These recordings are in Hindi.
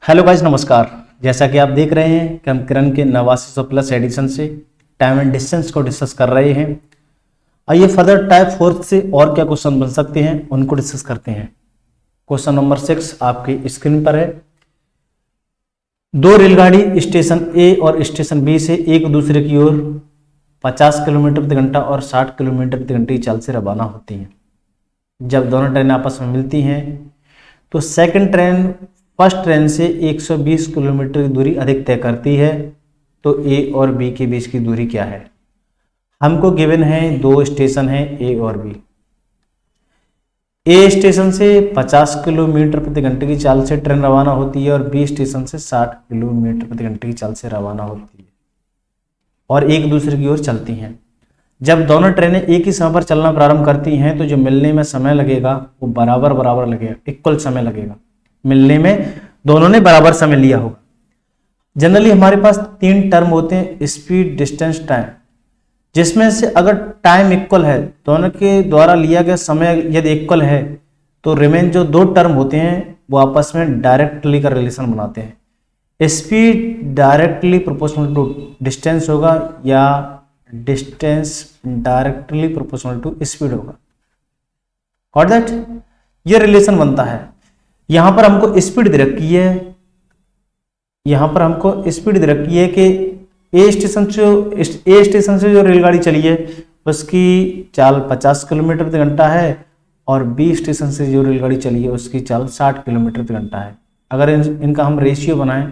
हेलो गाइस, नमस्कार। जैसा कि आप देख रहे हैं कि हम किरण के 8900+ एडिशन से टाइम एंड डिस्टेंस को डिस्कस कर रहे हैं। आइए फर्दर टाइप 4 से और क्या क्वेश्चन बन सकते हैं उनको डिस्कस करते हैं। क्वेश्चन नंबर 6 आपकी स्क्रीन पर है। दो रेलगाड़ी स्टेशन ए और स्टेशन बी से एक दूसरे की ओर 50 किलोमीटर प्रति घंटा और 60 किलोमीटर प्रति घंटे की चाल से रवाना होती हैं। जब दोनों ट्रेन आपस में मिलती हैं तो सेकंड ट्रेन फर्स्ट ट्रेन से 120 किलोमीटर की दूरी अधिक तय करती है, तो ए और बी के बीच की दूरी क्या है। हमको गिवन है दो स्टेशन है ए और बी। ए स्टेशन से 50 किलोमीटर प्रति घंटे की चाल से ट्रेन रवाना होती है और बी स्टेशन से 60 किलोमीटर प्रति घंटे की चाल से रवाना होती है और एक दूसरे की ओर चलती हैं। जब दोनों ट्रेनें एक ही समय पर चलना प्रारंभ करती हैं तो जो मिलने में समय लगेगा वो बराबर लगेगा, इक्वल समय लगेगा। मिलने में दोनों ने बराबर समय लिया होगा। जनरली हमारे पास 3 टर्म होते हैं, स्पीड, डिस्टेंस, टाइम, जिसमें से अगर टाइम इक्वल है, दोनों के द्वारा लिया गया समय यदि इक्वल है, तो रिमेन जो 2 टर्म होते हैं वो आपस में डायरेक्टली का रिलेशन बनाते हैं। Speed directly proportional to distance होगा या distance directly proportional to speed होगा। Got that? ये रिलेशन बनता है। यहां पर हमको स्पीड दे रखी है, यहां पर हमको स्पीड दे रखी है कि ए स्टेशन से जो रेलगाड़ी चली है उसकी चाल 50 किलोमीटर प्रति घंटा है और बी स्टेशन से जो रेलगाड़ी चली है उसकी चाल 60 किलोमीटर प्रति घंटा है। अगर इनका हम रेशियो बनाएं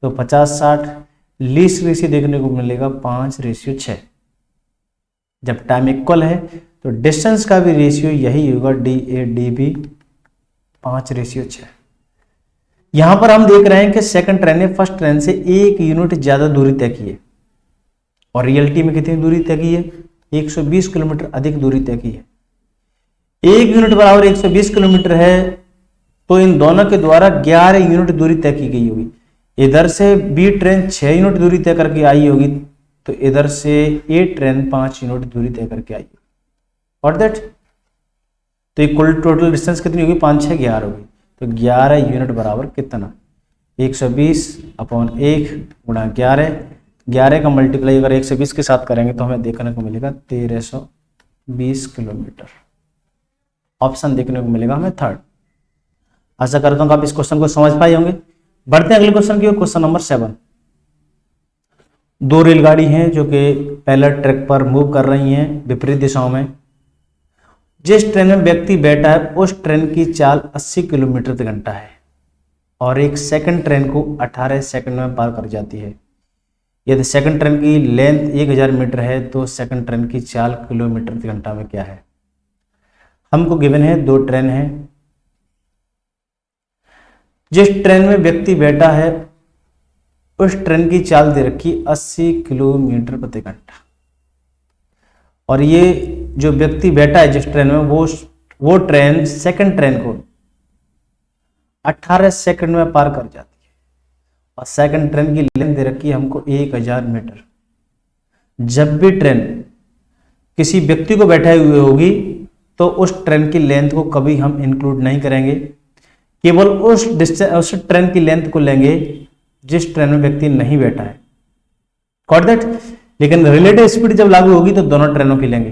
तो 50-60 लीस्ट रेशियो देखने को मिलेगा 5:6। जब टाइम इक्वल है तो डिस्टेंस का भी रेशियो यही होगा, DA/DB 5:6। यहां पर हम देख रहे हैं कि सेकंड ट्रेन ने फर्स्ट ट्रेन से 1 यूनिट ज्यादा दूरी तय की है और रियलिटी में कितनी दूरी तय की है? 120 किलोमीटर अधिक दूरी तय की है। 1 यूनिट बराबर 120 किलोमीटर है तो इन दोनों के द्वारा 11 यूनिट दूरी तय की गई होगी। इधर से बी ट्रेन 6 यूनिट दूरी तय करके आई होगी तो इधर से ए ट्रेन 5 यूनिट दूरी तय करके आई होगी। और दैट तो इक्वल टोटल डिस्टेंस कितनी होगी? 5, 6, 11 होगी। तो 11 यूनिट बराबर कितना? 120/1 गुणा 11 का मल्टीप्लाई अगर 120 के साथ करेंगे तो हमें देखने को मिलेगा 1320 किलोमीटर। ऑप्शन देखने को मिलेगा हमें थर्ड। आशा करता हूं कि आप इस क्वेश्चन को समझ पाए होंगे। बढ़ते हैं अगले क्वेश्चन की ओर। Question number 7। दो रेलगाड़ी हैं जो कि पैरेलल ट्रैक पर मूव कर रही हैं विपरीत दिशाओं में। जिस ट्रेन में व्यक्ति बैठा है उस ट्रेन की चाल 80 किलोमीटर प्रति घंटा है और एक सेकंड ट्रेन को 18 सेकंड में पार कर जाती है। यदि सेकंड ट्रेन की लेंथ 1000 मीटर है तो सेकंड ट्रेन की चाल किलोमीटर प्रति घंटा में क्या है। हमको गिवन है 2 ट्रेन है। जिस ट्रेन में व्यक्ति बैठा है उस ट्रेन की चाल दे रखी 80 किलोमीटर प्रति घंटा और ये जो व्यक्ति बैठा है जिस ट्रेन में वो ट्रेन सेकंड ट्रेन को 18 सेकंड में पार कर जाती है और सेकंड ट्रेन की लेंथ दे रखी है हमको 1000 मीटर। जब भी ट्रेन किसी व्यक्ति को बैठाए हुए होगी तो उस ट्रेन की लेंथ को कभी हम इंक्लूड नहीं करेंगे, केवल उस ट्रेन की लेंथ को लेंगे जिस ट्रेन में व्यक्ति नहीं बैठा है। Got that? लेकिन रिलेटिव स्पीड जब लागू होगी तो दोनों ट्रेनों की लेंगे।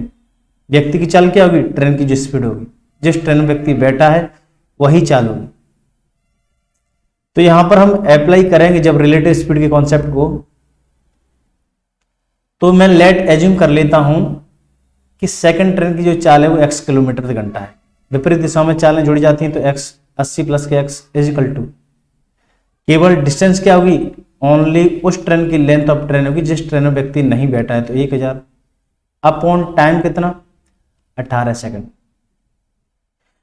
व्यक्ति की चाल क्या होगी? ट्रेन की जो स्पीड होगी, जिस ट्रेन में व्यक्ति बैठा है वही चाल होगी। तो यहां पर हम अप्लाई करेंगे जब रिलेटिव स्पीड के कॉन्सेप्ट को, तो मैं लेट एज्यूम कर लेता हूं कि सेकंड ट्रेन की जो चाल है वो x किलोमीटर प्रति घंटा है। विपरीत दिशा में चालें जुड़ी जाती हैं तो x 80 + x = केवल डिस्टेंस क्या होगी? ओनली उस ट्रेन की लेंथ ऑफ ट्रेन होगी जिस ट्रेन में व्यक्ति नहीं बैठा है तो 1000 अपॉन टाइम कितना? 18 सेकंड।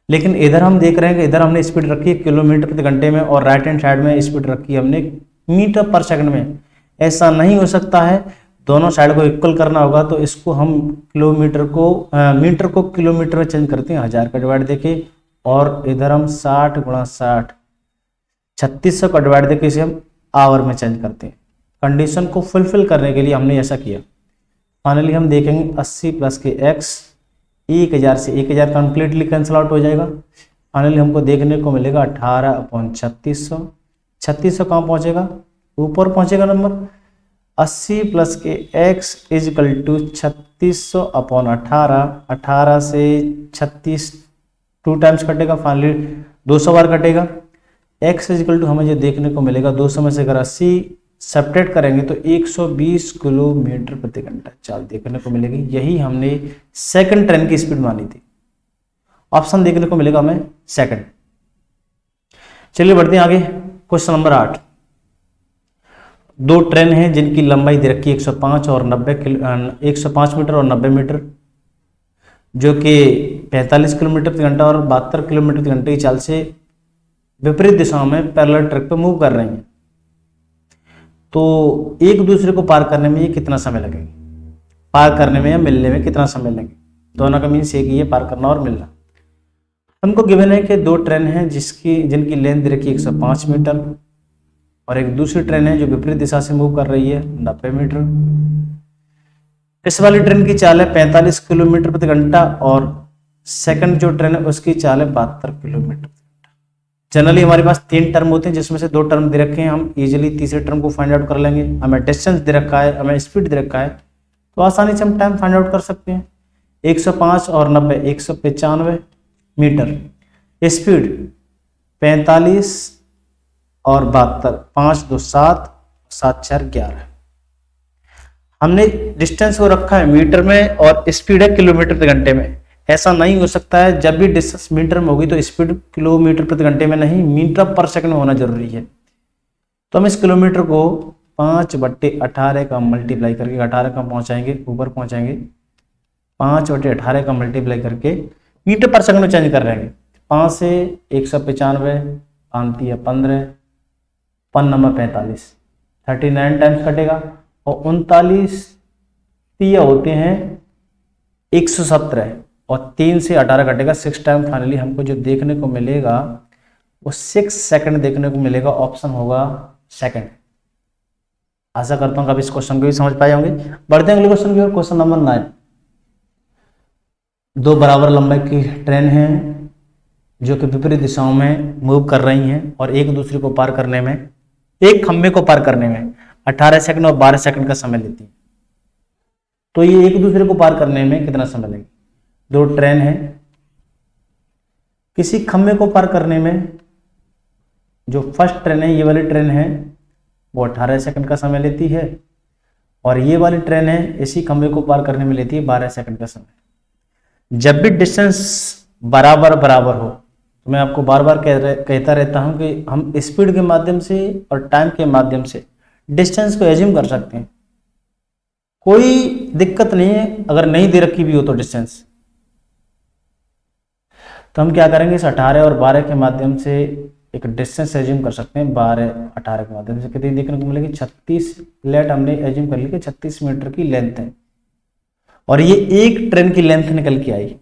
लेकिन इधर हम देख रहे हैं कि इधर हमने स्पीड रखी है किलोमीटर प्रति घंटे में और राइट हैंड साइड में स्पीड रखी है हमने मीटर पर सेकंड में। ऐसा नहीं हो सकता है, दोनों साइड को इक्वल करना होगा। तो इसको हम मीटर को किलोमीटर में चेंज करते हैं, 1000 का डिवाइड देके, और इधर हम 60 × 60 3600 का डिवाइड देके इसे हम आवर में चेंज करते हैं। कंडीशन को फुलफिल करने के लिए हमने ऐसा किया। फाइनली हम देखेंगे 80 + के x 1000 से 1000 कंप्लीटली कैंसिल आउट हो जाएगा। फाइनली हमको देखने को मिलेगा 18/3600 3600 कहाँ पहुंचेगा, ऊपर पहुंचेगा नंबर। 80 प्लस के x इजकल टू 3600 अपॉन 18 से 36 2 टाइम्स कटेगा, फाइनली 200 बार कटेगा। x इजकल टू हमें जो देखने को मिलेगा 200 में से अगर 80 सब्ट्रैक्ट करेंगे तो 120 किलोमीटर प्रति घंटा चाल देखने को मिलेगी। यही हमने सेकंड ट्रेन की स्पीड मानी थी। ऑप्शन देखने को मिलेगा हमें सेकंड। चलिए बढ़ते हैं आगे। Question number 8। दो ट्रेन हैं जिनकी लंबाई दे रखी है 105 और 105 मीटर और 90 मीटर, जो कि 45 किलोमीटर प्रति घंटा और 72 किलोमीटर प्रति घंटे की चाल से विपरीत दिशाओं में पैरेलल ट्रैक पर मूव कर रही हैं। तो एक दूसरे को पार करने में ये कितना समय लगेगा, पार करने में या मिलने में कितना समय लगेगा। दोनों का मीन्स एक ही है, पार करना और मिलना। हमको गिवन है कि दो ट्रेन हैं जिनकी लेंथ दे रखी है 105 मीटर और एक दूसरी ट्रेन है जो विपरीत दिशा से मूव कर रही है 90 मीटर। इस वाली ट्रेन की चाल है 45 किलोमीटर प्रति घंटा और सेकंड जो ट्रेन है उसकी चाल है 72 किलोमीटर। जनरली हमारे पास 3 टर्म होते हैं जिसमें से 2 टर्म दे रखे हैं, हम इजीली तीसरे टर्म को फाइंड आउट कर लेंगे। हमें डिस्टेंस दे रखा है, हमें स्पीड दे रखा है, तो आसानी से हम टाइम फाइंड आउट कर सकते हैं। 105 और 90 195 मीटर, स्पीड 45 और 72, 5 2 7 7 4 11। हमने डिस्टेंस को रखा है मीटर में और स्पीड है किलोमीटर प्रति घंटे में। ऐसा नहीं हो सकता है जब भी डिस्टेंस मीटर में होगी तो स्पीड किलोमीटर प्रति घंटे में नहीं, मीटर पर सेकंड में होना जरूरी है। तो हम इस किलोमीटर को 5/18 का मल्टीप्लाई करके 18 का पहुंचाएंगे, ऊपर पहुंचाएंगे। 5/18 का मल्टीप्लाई करके मीटर पर सेकंड में चेंज कर रहे हैं। 5 से 195, 5 15, 5 नंबर 45, 39 टाइम्स कटेगा और 39 3 होते हैं 117 और 3 से 18 कटेगा 6 टाइम। फाइनली हमको जो देखने को मिलेगा वो 6 सेकंड देखने को मिलेगा। ऑप्शन होगा सेकंड। आशा करता हूँ कि आप इस क्वेश्चन को भी समझ पाए होंगे। बढ़ते हैं अगले क्वेश्चन की ओर। Question number 9। दो बराबर लंबाई की ट्रेन है जो कि विपरीत दिशाओं में मूव कर रही हैं और एक दूसरे को पार करने में, एक खंभे को पार करने में 18 सेकंड और 12 सेकंड का समय लेती है। तो ये एक दूसरे को पार करने में कितना समय लगेगा। दो ट्रेन है, किसी खंभे को पार करने में जो फर्स्ट ट्रेन है, ये वाली ट्रेन है, वो 18 सेकंड का समय लेती है और ये वाली ट्रेन है इसी खंभे को पार करने में लेती है 12 सेकंड का समय। जब भी डिस्टेंस बराबर हो तो मैं आपको बार बार कहता रहता हूं कि हम स्पीड के माध्यम से और टाइम के माध्यम से डिस्टेंस को एज्यूम कर सकते हैं। कोई दिक्कत नहीं है अगर नहीं दे रखी भी हो तो डिस्टेंस। तो हम क्या करेंगे, इस 18 और 12 के माध्यम से एक डिस्टेंस एज्यूम कर सकते हैं। 12 18 के माध्यम से कितनी देखने को मिलेगी, 36 लेट हमने एज्यूम कर ली कि 36 मीटर की लेंथ है और ये एक ट्रेन की लेंथ निकल के आई।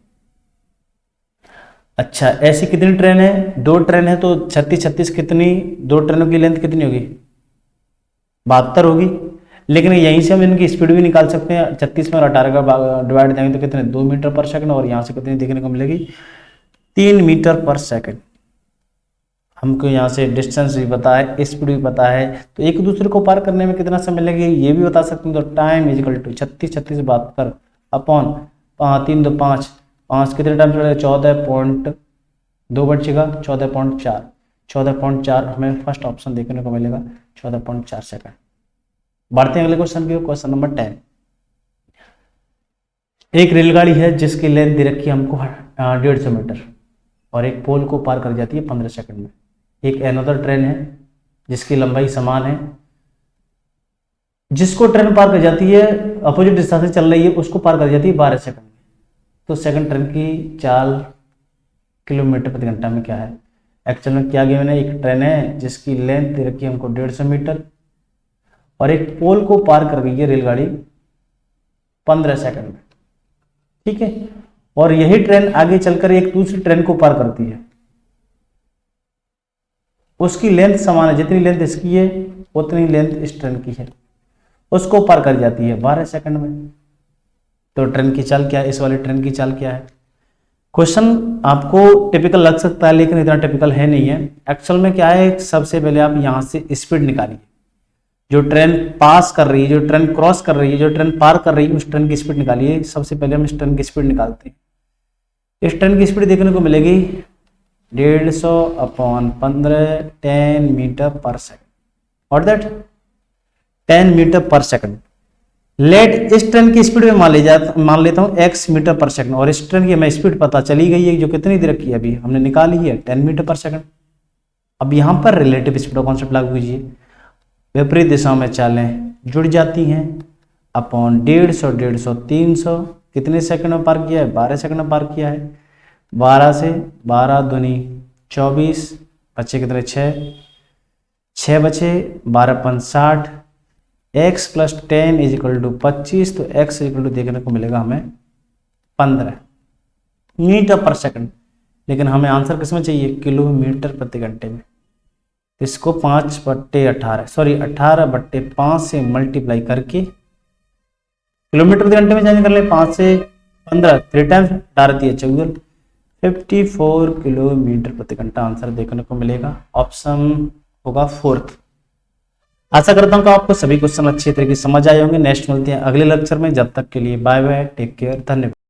अच्छा, ऐसी कितनी ट्रेन है, दो ट्रेन है तो 36 कितनी, दो ट्रेनों की लेंथ कितनी होगी, 72 होगी। लेकिन यहीं से हम इनकी स्पीड भी निकाल सकते हैं। 36 में और 18 का डिवाइड देंगे तो कितने, 2 मीटर पर सेकंड और यहाँ से कितनी देखने को मिलेगी, 3 मीटर पर सेकंड। हमको यहाँ से डिस्टेंस भी पता है, स्पीड भी पता है, तो एक दूसरे को पार करने में कितना समय लगेगा ये भी बता सकते हैं। तो टाइम इजिकल टू 36 72 अपॉन 3 2 5 5 कितने टाइम चलेगा, 14.2 बचेगा, 14.4 14.4 हमें फर्स्ट ऑप्शन देखने को मिलेगा, 14.4 सेकंड। बढ़ते हैं अगले क्वेश्चन की। Question number 10। एक रेलगाड़ी है जिसकी लेंथ दे रखी है हमको 150 मीटर और एक पोल को पार कर जाती है 15 सेकंड में। एक अनदर ट्रेन है जिसकी लंबाई समान है, जिसको ट्रेन पार कर जाती है अपोजिट दिशा से चल रही है, उसको पार कर जाती है 12 सेकंड में। तो सेकंड ट्रेन की चाल किलोमीटर प्रति घंटा में क्या है। एक्चुअल में क्या गिवन है, एक ट्रेन है जिसकी लेंथ दे रखी है हमको 150 मीटर और एक पोल को पार कर गई है रेलगाड़ी 15 सेकंड में, ठीक है। और यही ट्रेन आगे चलकर एक दूसरी ट्रेन को पार करती है, उसकी लेंथ समान है, जितनी लेंथ इसकी है उतनी लेंथ इस ट्रेन की है, उसको पार कर जाती है 12 सेकंड में। तो ट्रेन की चाल क्या है, इस वाली ट्रेन की चाल क्या है, क्वेश्चन आपको टिपिकल लग सकता है लेकिन इतना टिपिकल है नहीं है। एक्चुअल में क्या है, सबसे पहले आप यहाँ से स्पीड निकालिए, जो ट्रेन पास कर रही है, जो ट्रेन क्रॉस कर रही है, जो ट्रेन पार कर रही है, उस ट्रेन की स्पीड निकालिए। सबसे पहले हम इस ट्रेन की स्पीड निकालते हैं। इस ट्रेन की स्पीड देखने को मिलेगी 150/15 10 मीटर पर सेकंड, और दैट 10 मीटर पर सेकंड। लेट इस ट्रेन की स्पीड में मान लेता हूँ x मीटर पर सेकंड, और इस ट्रेन की हमें स्पीड पता चली गई है जो कितनी दे रखी है, अभी हमने निकाली है 10 मीटर पर सेकंड। अब यहाँ पर रिलेटिव स्पीड का कॉन्सेप्ट लागू कीजिए। विपरीत दिशा में चालें जुड़ जाती हैं, अपॉन 150 300 कितने सेकंड में पार किया है, 12 सेकंड में पार किया है। 12 से 12 दूनी 24, बचे कितने 6 बचे, 12 60, x + 10 = 25, तो x = देखने को मिलेगा हमें 15 मीटर पर सेकंड। लेकिन हमें आंसर किसमें चाहिए, किलोमीटर प्रति घंटे में। इसको 18/5 से मल्टीप्लाई करके किलोमीटर प्रति घंटे में चेंज कर ले। 5 से 15 3 टाइम्स 18 × 14 54 किलोमीटर प्रति घंटा आंसर देखने को मिलेगा। ऑप्शन होगा 4th। आशा करता हूं कि आपको सभी क्वेश्चन अच्छे तरीके से समझ आए होंगे। नेक्स्ट मिलते हैं अगले लेक्चर में, जब तक के लिए बाय बाय, टेक केयर, धन्यवाद।